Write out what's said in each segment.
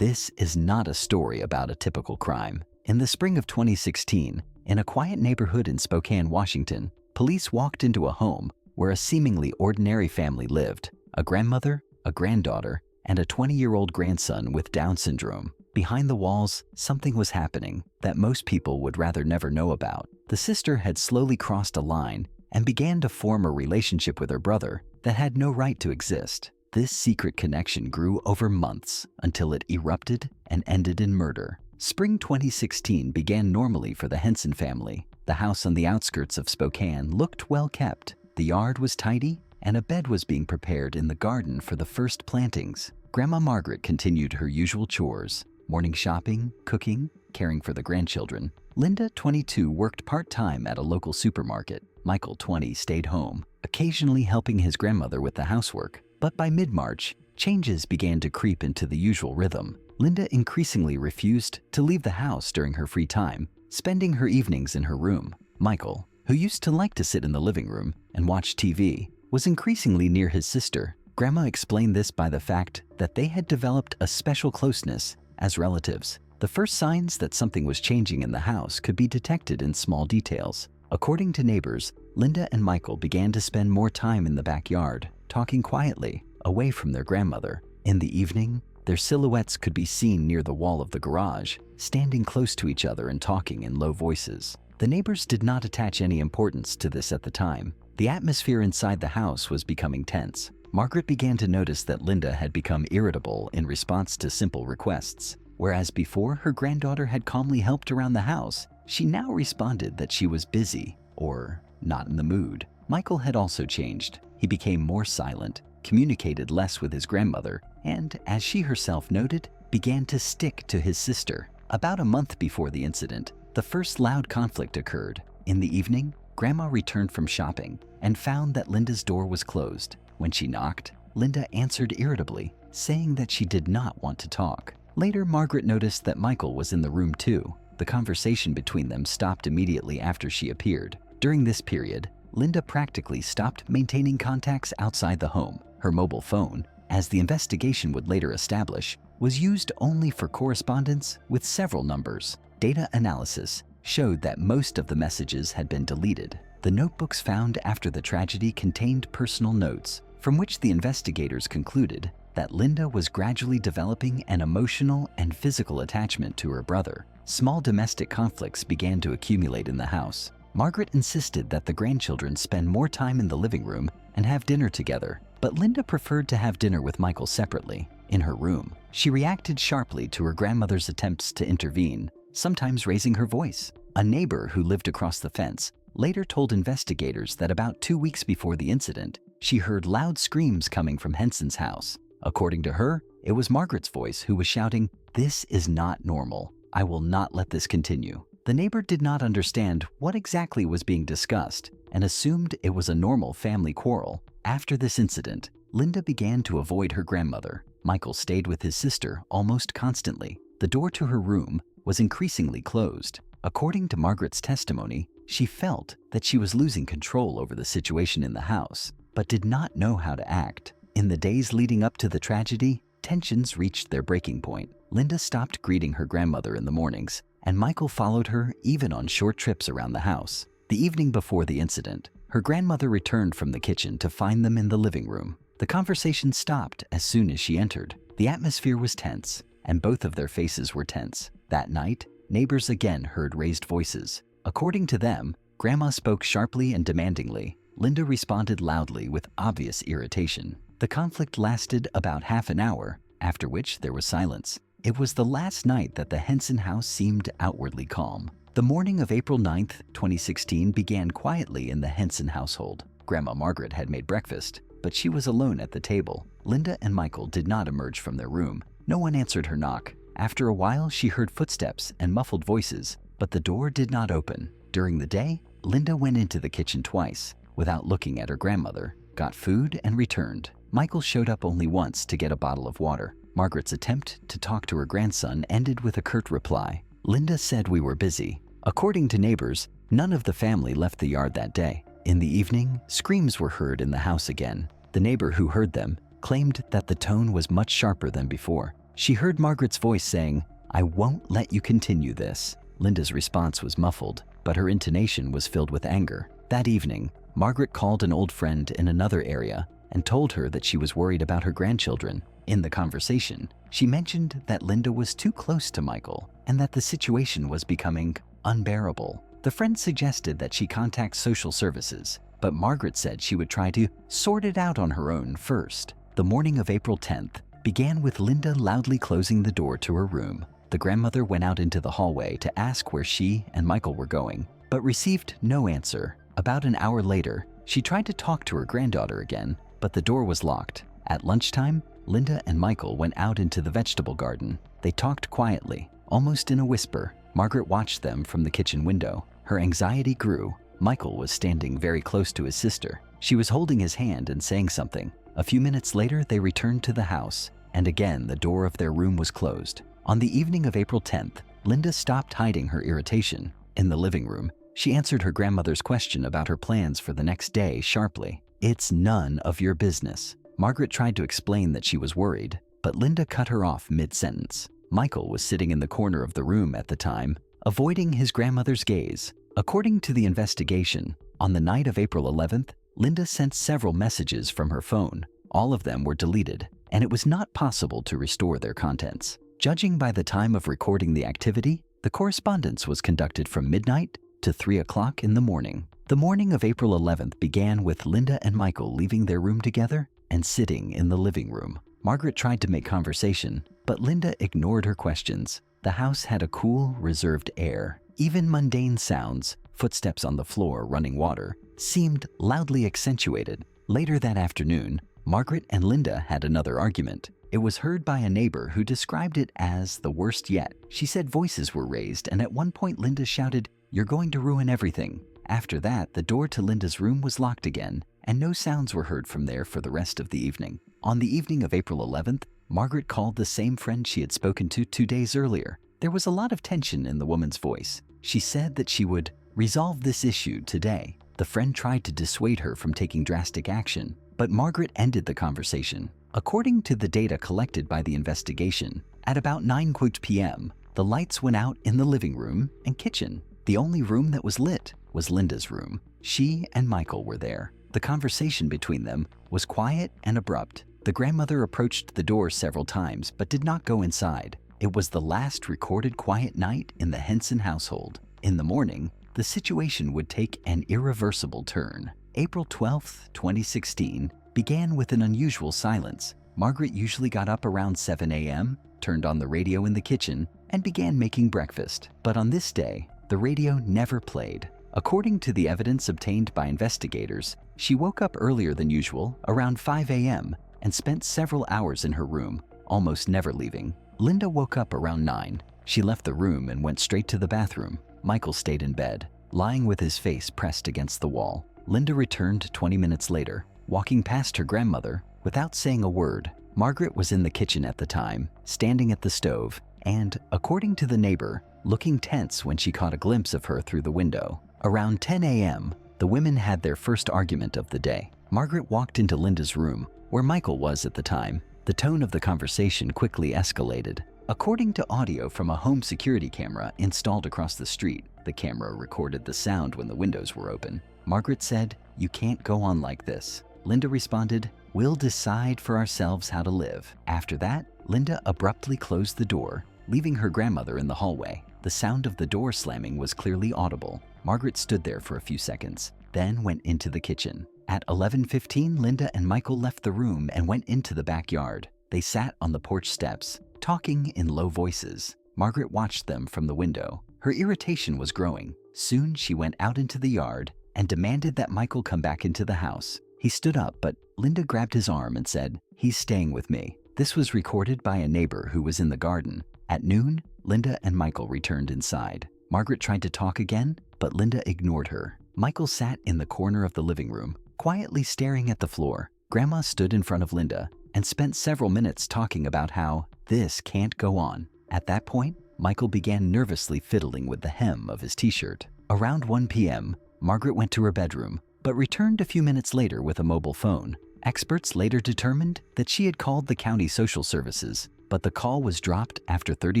This is not a story about a typical crime. In the spring of 2016, in a quiet neighborhood in Spokane, Washington, police walked into a home where a seemingly ordinary family lived: a grandmother, a granddaughter, and a 20-year-old grandson with Down syndrome. Behind the walls, something was happening that most people would rather never know about. The sister had slowly crossed a line and began to form a relationship with her brother that had no right to exist. This secret connection grew over months until it erupted and ended in murder. Spring 2016 began normally for the Hensen family. The house on the outskirts of Spokane looked well kept. The yard was tidy, and a bed was being prepared in the garden for the first plantings. Grandma Margaret continued her usual chores: morning shopping, cooking, caring for the grandchildren. Linda, 22, worked part-time at a local supermarket. Michael, 20, stayed home, occasionally helping his grandmother with the housework. But by mid-March, changes began to creep into the usual rhythm. Linda increasingly refused to leave the house during her free time, spending her evenings in her room. Michael, who used to like to sit in the living room and watch TV, was increasingly near his sister. Grandma explained this by the fact that they had developed a special closeness as relatives. The first signs that something was changing in the house could be detected in small details. According to neighbors, Linda and Michael began to spend more time in the backyard, talking quietly, away from their grandmother. In the evening, their silhouettes could be seen near the wall of the garage, standing close to each other and talking in low voices. The neighbors did not attach any importance to this at the time. The atmosphere inside the house was becoming tense. Margaret began to notice that Linda had become irritable in response to simple requests. Whereas before her granddaughter had calmly helped around the house, she now responded that she was busy or not in the mood. Michael had also changed. He became more silent, communicated less with his grandmother, and, as she herself noted, began to stick to his sister. About a month before the incident, the first loud conflict occurred. In the evening, Grandma returned from shopping and found that Linda's door was closed. When she knocked, Linda answered irritably, saying that she did not want to talk. Later, Margaret noticed that Michael was in the room too. The conversation between them stopped immediately after she appeared. During this period, Linda practically stopped maintaining contacts outside the home. Her mobile phone, as the investigation would later establish, was used only for correspondence with several numbers. Data analysis showed that most of the messages had been deleted. The notebooks found after the tragedy contained personal notes, from which the investigators concluded that Linda was gradually developing an emotional and physical attachment to her brother. Small domestic conflicts began to accumulate in the house. Margaret insisted that the grandchildren spend more time in the living room and have dinner together, but Linda preferred to have dinner with Michael separately, in her room. She reacted sharply to her grandmother's attempts to intervene, sometimes raising her voice. A neighbor who lived across the fence later told investigators that about 2 weeks before the incident, she heard loud screams coming from Hensen's house. According to her, it was Margaret's voice who was shouting, "This is not normal. I will not let this continue." The neighbor did not understand what exactly was being discussed and assumed it was a normal family quarrel. After this incident, Linda began to avoid her grandmother. Michael stayed with his sister almost constantly. The door to her room was increasingly closed. According to Margaret's testimony, she felt that she was losing control over the situation in the house, but did not know how to act. In the days leading up to the tragedy, tensions reached their breaking point. Linda stopped greeting her grandmother in the mornings, and Michael followed her even on short trips around the house. The evening before the incident, her grandmother returned from the kitchen to find them in the living room. The conversation stopped as soon as she entered. The atmosphere was tense, and both of their faces were tense. That night, neighbors again heard raised voices. According to them, Grandma spoke sharply and demandingly. Linda responded loudly with obvious irritation. The conflict lasted about half an hour, after which there was silence. It was the last night that the Hensen house seemed outwardly calm. The morning of April 9th, 2016 began quietly in the Hensen household. Grandma Margaret had made breakfast, but she was alone at the table. Linda and Michael did not emerge from their room. No one answered her knock. After a while, she heard footsteps and muffled voices, but the door did not open. During the day, Linda went into the kitchen twice, without looking at her grandmother, got food, and returned. Michael showed up only once to get a bottle of water. Margaret's attempt to talk to her grandson ended with a curt reply. Linda said, "We were busy." According to neighbors, none of the family left the yard that day. In the evening, screams were heard in the house again. The neighbor who heard them claimed that the tone was much sharper than before. She heard Margaret's voice saying, "I won't let you continue this." Linda's response was muffled, but her intonation was filled with anger. That evening, Margaret called an old friend in another area and told her that she was worried about her grandchildren. In the conversation, she mentioned that Linda was too close to Michael and that the situation was becoming unbearable. The friend suggested that she contact social services, but Margaret said she would try to sort it out on her own first. The morning of April 10th began with Linda loudly closing the door to her room. The grandmother went out into the hallway to ask where she and Michael were going, but received no answer. About an hour later, she tried to talk to her granddaughter again, but the door was locked. At lunchtime, Linda and Michael went out into the vegetable garden. They talked quietly, almost in a whisper. Margaret watched them from the kitchen window. Her anxiety grew. Michael was standing very close to his sister. She was holding his hand and saying something. A few minutes later, they returned to the house, and again the door of their room was closed. On the evening of April 10th, Linda stopped hiding her irritation. In the living room, she answered her grandmother's question about her plans for the next day sharply. "It's none of your business." Margaret tried to explain that she was worried, but Linda cut her off mid-sentence. Michael was sitting in the corner of the room at the time, avoiding his grandmother's gaze. According to the investigation, on the night of April 11th, Linda sent several messages from her phone. All of them were deleted, and it was not possible to restore their contents. Judging by the time of recording the activity, the correspondence was conducted from midnight to 3 o'clock in the morning. The morning of April 11th began with Linda and Michael leaving their room together and sitting in the living room. Margaret tried to make conversation, but Linda ignored her questions. The house had a cool, reserved air. Even mundane sounds, footsteps on the floor, running water, seemed loudly accentuated. Later that afternoon, Margaret and Linda had another argument. It was heard by a neighbor who described it as the worst yet. She said voices were raised, and at one point Linda shouted, "You're going to ruin everything." After that, the door to Linda's room was locked again, and no sounds were heard from there for the rest of the evening. On the evening of April 11th, Margaret called the same friend she had spoken to 2 days earlier. There was a lot of tension in the woman's voice. She said that she would resolve this issue today. The friend tried to dissuade her from taking drastic action, but Margaret ended the conversation. According to the data collected by the investigation, at about 9 p.m., the lights went out in the living room and kitchen. The only room that was lit was Linda's room. She and Michael were there. The conversation between them was quiet and abrupt. The grandmother approached the door several times but did not go inside. It was the last recorded quiet night in the Hensen household. In the morning, the situation would take an irreversible turn. April 12, 2016, began with an unusual silence. Margaret usually got up around 7 a.m., turned on the radio in the kitchen, and began making breakfast. But on this day, the radio never played. According to the evidence obtained by investigators, she woke up earlier than usual, around 5 a.m., and spent several hours in her room, almost never leaving. Linda woke up around 9. She left the room and went straight to the bathroom. Michael stayed in bed, lying with his face pressed against the wall. Linda returned 20 minutes later, walking past her grandmother without saying a word. Margaret was in the kitchen at the time, standing at the stove, and, according to the neighbor, looking tense when she caught a glimpse of her through the window. Around 10 a.m., the women had their first argument of the day. Margaret walked into Linda's room, where Michael was at the time. The tone of the conversation quickly escalated. According to audio from a home security camera installed across the street, the camera recorded the sound when the windows were open. Margaret said, "You can't go on like this." Linda responded, "We'll decide for ourselves how to live." After that, Linda abruptly closed the door, leaving her grandmother in the hallway. The sound of the door slamming was clearly audible. Margaret stood there for a few seconds, then went into the kitchen. At 11:15, Linda and Michael left the room and went into the backyard. They sat on the porch steps, talking in low voices. Margaret watched them from the window. Her irritation was growing. Soon she went out into the yard and demanded that Michael come back into the house. He stood up, but Linda grabbed his arm and said, "He's staying with me." This was recorded by a neighbor who was in the garden. At noon, Linda and Michael returned inside. Margaret tried to talk again, but Linda ignored her. Michael sat in the corner of the living room, quietly staring at the floor. Grandma stood in front of Linda and spent several minutes talking about how this can't go on. At that point, Michael began nervously fiddling with the hem of his t-shirt. Around 1 p.m., Margaret went to her bedroom, but returned a few minutes later with a mobile phone. Experts later determined that she had called the county social services. but the call was dropped after 30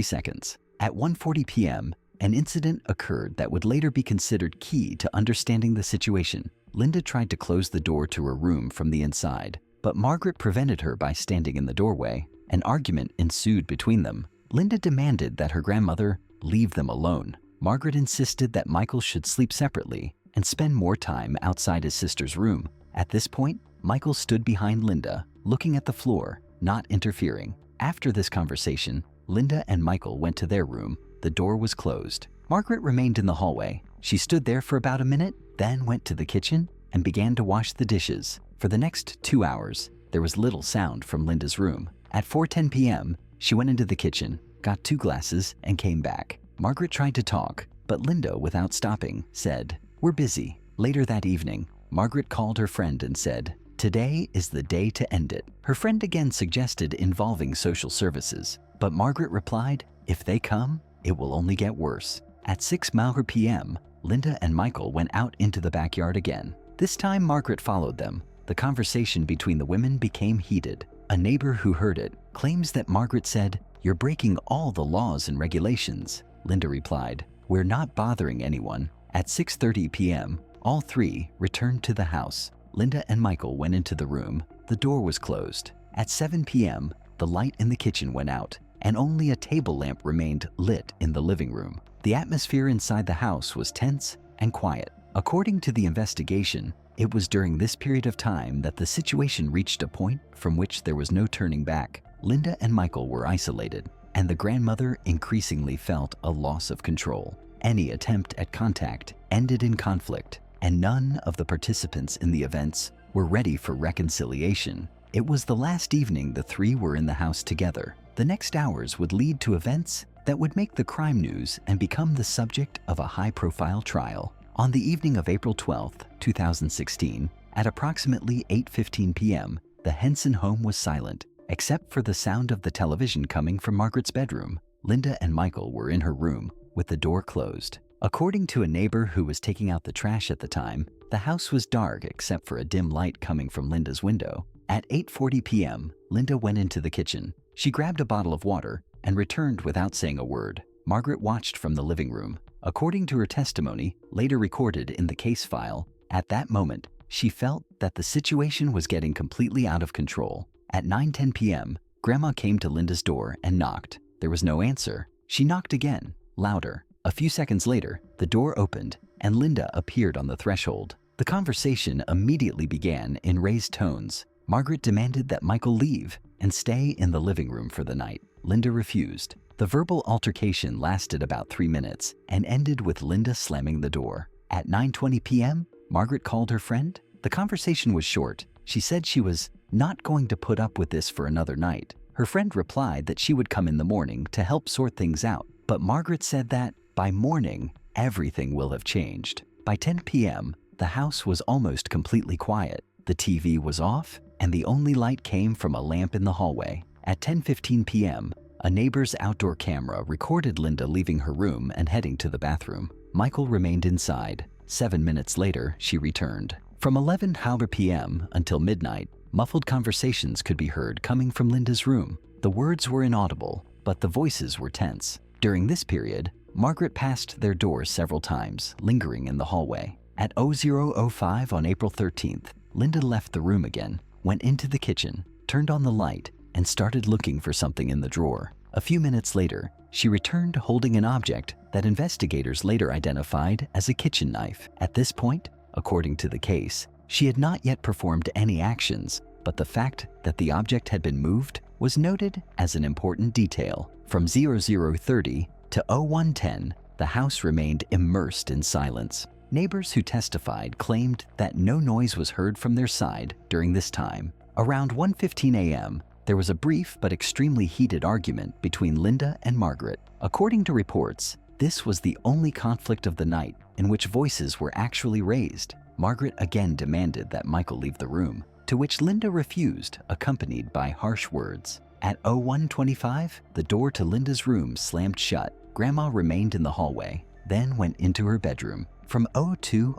seconds. At 1:40 p.m., an incident occurred that would later be considered key to understanding the situation. Linda tried to close the door to her room from the inside, but Margaret prevented her by standing in the doorway. An argument ensued between them. Linda demanded that her grandmother leave them alone. Margaret insisted that Michael should sleep separately and spend more time outside his sister's room. At this point, Michael stood behind Linda, looking at the floor, not interfering. After this conversation, Linda and Michael went to their room. The door was closed. Margaret remained in the hallway. She stood there for about a minute, then went to the kitchen and began to wash the dishes. For the next 2 hours, there was little sound from Linda's room. At 4:10 p.m., she went into the kitchen, got 2 glasses, and came back. Margaret tried to talk, but Linda, without stopping, said, "We're busy." Later that evening, Margaret called her friend and said, "Today is the day to end it." Her friend again suggested involving social services, but Margaret replied, "If they come, it will only get worse." At 6 p.m., Linda and Michael went out into the backyard again. This time, Margaret followed them. The conversation between the women became heated. A neighbor who heard it claims that Margaret said, "You're breaking all the laws and regulations." Linda replied, "We're not bothering anyone." At 6:30 p.m., all three returned to the house. Linda and Michael went into the room. The door was closed. At 7 p.m., the light in the kitchen went out, and only a table lamp remained lit in the living room. The atmosphere inside the house was tense and quiet. According to the investigation, it was during this period of time that the situation reached a point from which there was no turning back. Linda and Michael were isolated, and the grandmother increasingly felt a loss of control. Any attempt at contact ended in conflict, and none of the participants in the events were ready for reconciliation. It was the last evening the three were in the house together. The next hours would lead to events that would make the crime news and become the subject of a high-profile trial. On the evening of April 12, 2016, at approximately 8:15 p.m., the Hensen home was silent, except for the sound of the television coming from Margaret's bedroom. Linda and Michael were in her room with the door closed. According to a neighbor who was taking out the trash at the time, the house was dark except for a dim light coming from Linda's window. At 8:40 p.m., Linda went into the kitchen. She grabbed a bottle of water and returned without saying a word. Margaret watched from the living room. According to her testimony, later recorded in the case file, at that moment, she felt that the situation was getting completely out of control. At 9:10 p.m., Grandma came to Linda's door and knocked. There was no answer. She knocked again, louder. A few seconds later, the door opened and Linda appeared on the threshold. The conversation immediately began in raised tones. Margaret demanded that Michael leave and stay in the living room for the night. Linda refused. The verbal altercation lasted about 3 minutes and ended with Linda slamming the door. At 9:20 p.m., Margaret called her friend. The conversation was short. She said she was not going to put up with this for another night. Her friend replied that she would come in the morning to help sort things out, but Margaret said that by morning, everything will have changed. By 10 p.m., the house was almost completely quiet. The TV was off, and the only light came from a lamp in the hallway. At 10:15 p.m., a neighbor's outdoor camera recorded Linda leaving her room and heading to the bathroom. Michael remained inside. 7 minutes later, she returned. From 11 p.m. until midnight, muffled conversations could be heard coming from Linda's room. The words were inaudible, but the voices were tense. During this period, Margaret passed their door several times, lingering in the hallway. At 00:05 on April 13th, Linda left the room again, went into the kitchen, turned on the light, and started looking for something in the drawer. A few minutes later, she returned holding an object that investigators later identified as a kitchen knife. At this point, according to the case, she had not yet performed any actions, but the fact that the object had been moved was noted as an important detail. From 00:30 to 01:10, the house remained immersed in silence. Neighbors who testified claimed that no noise was heard from their side during this time. Around 1:15 a.m., there was a brief but extremely heated argument between Linda and Margaret. According to reports, this was the only conflict of the night in which voices were actually raised. Margaret again demanded that Michael leave the room, to which Linda refused, accompanied by harsh words. At 01:25, the door to Linda's room slammed shut. Grandma remained in the hallway, then went into her bedroom. From 02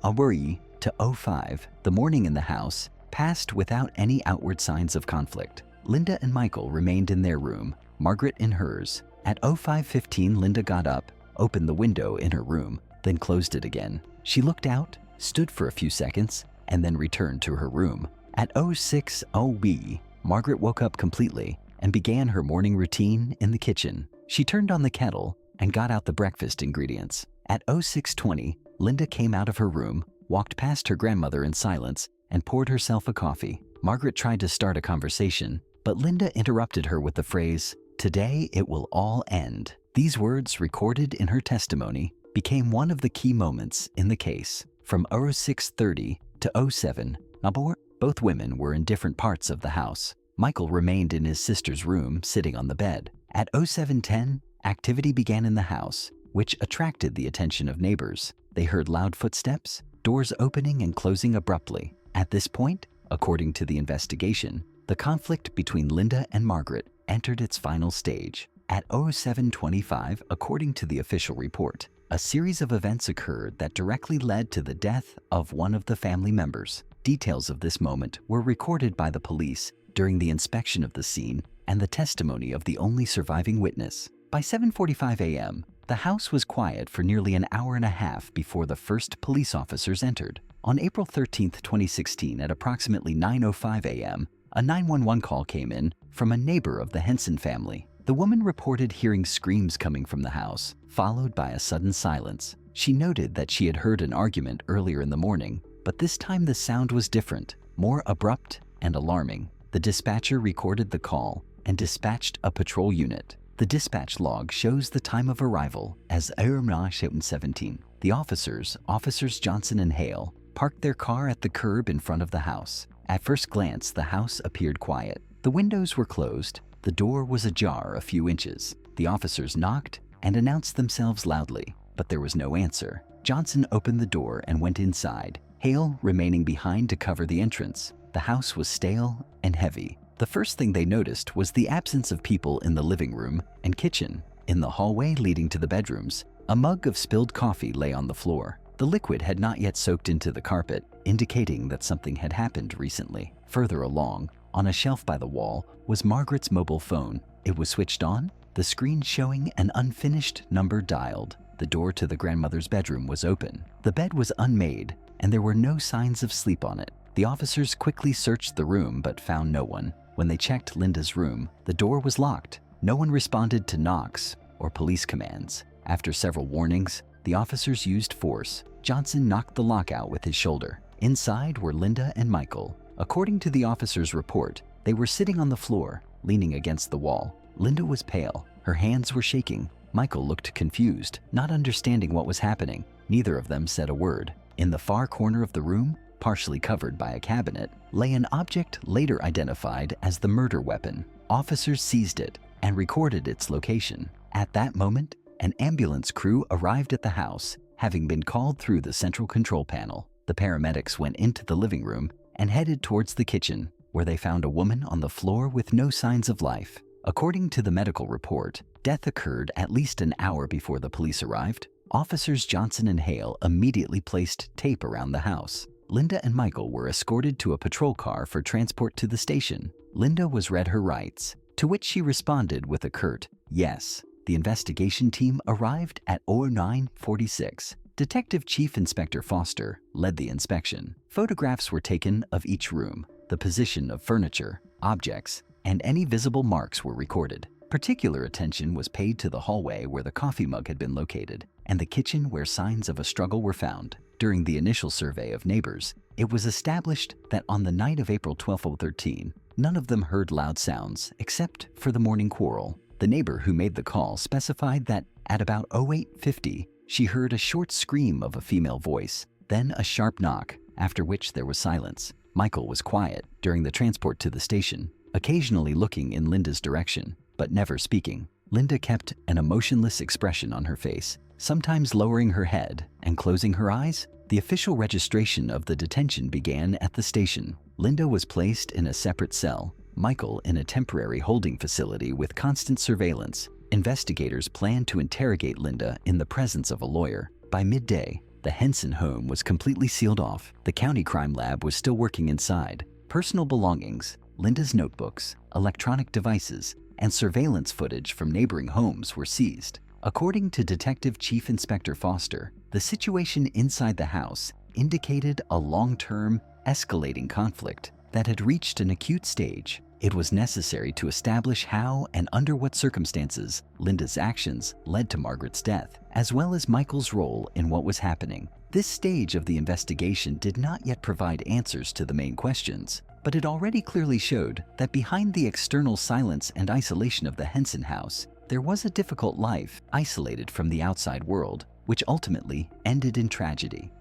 to 05, the morning in the house passed without any outward signs of conflict. Linda and Michael remained in their room. Margaret in hers. At 05:15, Linda got up, opened the window in her room, then closed it again. She looked out, stood for a few seconds, and then returned to her room. At 06:00, Margaret woke up completely and began her morning routine in the kitchen. She turned on the kettle and got out the breakfast ingredients. At 06:20, Linda came out of her room, walked past her grandmother in silence, and poured herself a coffee. Margaret tried to start a conversation, but Linda interrupted her with the phrase, "Today it will all end." These words, recorded in her testimony, became one of the key moments in the case. From 06:30 to 07, both women were in different parts of the house. Michael remained in his sister's room, sitting on the bed. At 07:10, activity began in the house, which attracted the attention of neighbors. They heard loud footsteps, doors opening and closing abruptly. At this point, according to the investigation, the conflict between Linda and Margaret entered its final stage. At 07:25, according to the official report, a series of events occurred that directly led to the death of one of the family members. Details of this moment were recorded by the police during the inspection of the scene and the testimony of the only surviving witness. By 7:45 a.m., the house was quiet for nearly an hour and a half before the first police officers entered. On April 13, 2016, at approximately 9:05 a.m., a 911 call came in from a neighbor of the Hensen family. The woman reported hearing screams coming from the house, followed by a sudden silence. She noted that she had heard an argument earlier in the morning, but this time the sound was different, more abrupt and alarming. The dispatcher recorded the call and dispatched a patrol unit. The dispatch log shows the time of arrival as 17. The officers Johnson and Hale, parked their car at the curb in front of the house. At first glance, the house appeared quiet. The windows were closed. The door was ajar a few inches. The officers knocked and announced themselves loudly, but there was no answer. Johnson opened the door and went inside, Hale remaining behind to cover the entrance. The house was stale and heavy. The first thing they noticed was the absence of people in the living room and kitchen. In the hallway leading to the bedrooms, a mug of spilled coffee lay on the floor. The liquid had not yet soaked into the carpet, indicating that something had happened recently. Further along, on a shelf by the wall, was Margaret's mobile phone. It was switched on, the screen showing an unfinished number dialed. The door to the grandmother's bedroom was open. The bed was unmade, and there were no signs of sleep on it. The officers quickly searched the room but found no one. When they checked Linda's room, the door was locked. No one responded to knocks or police commands. After several warnings, the officers used force. Johnson knocked the lock out with his shoulder. Inside were Linda and Michael. According to the officer's report, they were sitting on the floor, leaning against the wall. Linda was pale. Her hands were shaking. Michael looked confused, not understanding what was happening. Neither of them said a word. In the far corner of the room, partially covered by a cabinet, lay an object later identified as the murder weapon. Officers seized it and recorded its location. At that moment, an ambulance crew arrived at the house, having been called through the central control panel. The paramedics went into the living room and headed towards the kitchen, where they found a woman on the floor with no signs of life. According to the medical report, death occurred at least an hour before the police arrived. Officers Johnson and Hale immediately placed tape around the house. Linda and Michael were escorted to a patrol car for transport to the station. Linda was read her rights, to which she responded with a curt yes. The investigation team arrived at 09:46. Detective Chief Inspector Foster led the inspection. Photographs were taken of each room. The position of furniture, objects, and any visible marks were recorded. Particular attention was paid to the hallway where the coffee mug had been located, and the kitchen where signs of a struggle were found. During the initial survey of neighbors, it was established that on the night of April 12, 2013, none of them heard loud sounds except for the morning quarrel. The neighbor who made the call specified that at about 08:50, she heard a short scream of a female voice, then a sharp knock, after which there was silence. Michael was quiet during the transport to the station, occasionally looking in Linda's direction, but never speaking. Linda kept an emotionless expression on her face, sometimes lowering her head and closing her eyes. The official registration of the detention began at the station. Linda was placed in a separate cell, Michael in a temporary holding facility with constant surveillance. Investigators planned to interrogate Linda in the presence of a lawyer. By midday, the Hensen home was completely sealed off. The county crime lab was still working inside. Personal belongings, Linda's notebooks, electronic devices, and surveillance footage from neighboring homes were seized. According to Detective Chief Inspector Foster, the situation inside the house indicated a long-term, escalating conflict that had reached an acute stage. It was necessary to establish how and under what circumstances Linda's actions led to Margaret's death, as well as Michael's role in what was happening. This stage of the investigation did not yet provide answers to the main questions, but it already clearly showed that behind the external silence and isolation of the Hensen house, there was a difficult life isolated from the outside world, which ultimately ended in tragedy.